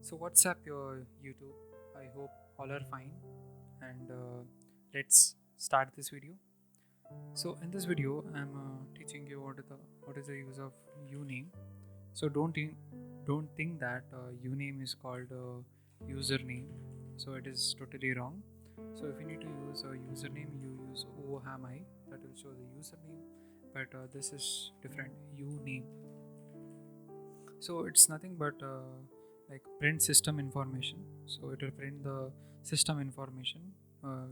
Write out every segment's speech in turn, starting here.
So what's up your YouTube? I hope all are fine, and let's start this video. So in this video I'm teaching you what is the use of uname. So don't think that uname is called username. So it is totally wrong. So if you need to use a username, you use opensource, that will show the username, but this is different, uname. So it's nothing but like print system information. So it will print the system information. uh,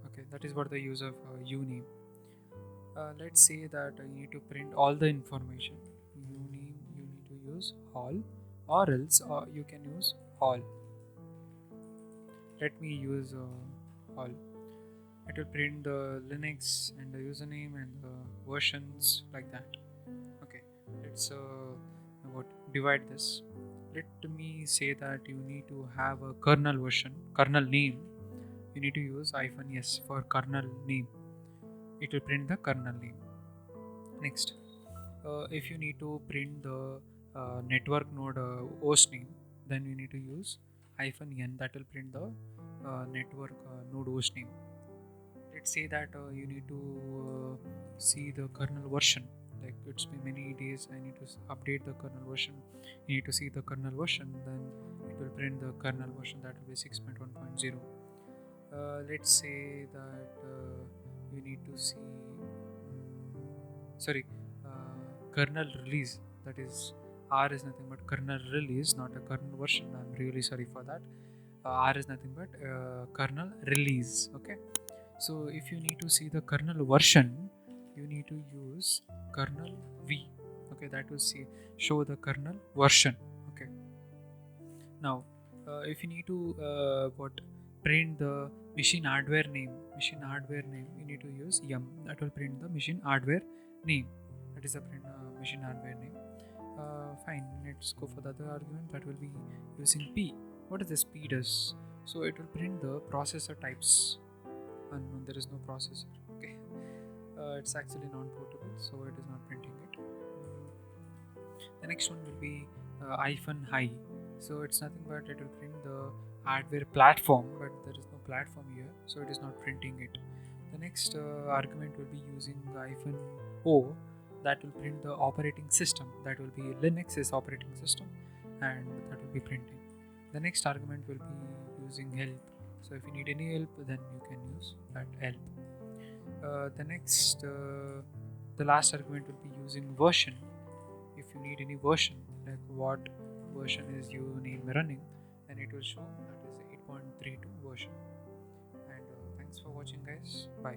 okay, that is what the use of uname. Let's say that you need to print all the information. Uname, you need to use all, or else you can use all. Let me use all. It will print the Linux and the username and the versions, like that. Okay, let's what divide this. Let me say that you need to have a kernel version, kernel name. You need to use -s for kernel name. It will print the kernel name. Next, if you need to print the network node host name, then you need to use -n, that will print the network node host name. Let's say that you need to see the kernel version. Like it's been many days, I need to update the kernel version. You need to see the kernel version, then it will print the kernel version, that will be 6.1.0. Let's say that you need to see sorry kernel release, that is R is nothing but kernel release, not a kernel version. I'm really sorry for that. R is nothing but kernel release. Okay, so if you need to see the kernel version, you need to use kernel v. Okay, that will show the kernel version. Okay, now if you need to what print the machine hardware name, you need to use yum, that will print the machine hardware name. That is a print machine hardware name. Fine, let's go for the other argument, that will be using p. What does this p does? So it will print the processor types. And no, there is no processor. Okay, it's actually non-portable, so it is not printing it. The next one will be -i. So it's nothing but it will print the hardware platform, but there is no platform here, so it is not printing it. The next argument will be using -o, that will print the operating system, that will be Linux is operating system, and that will be printing. The next argument will be using help. So if you need any help, then you can use that help. The last argument will be using version. If you need any version, like what version is uname running, then it will show that is 8.32 version. And thanks for watching, guys. Bye.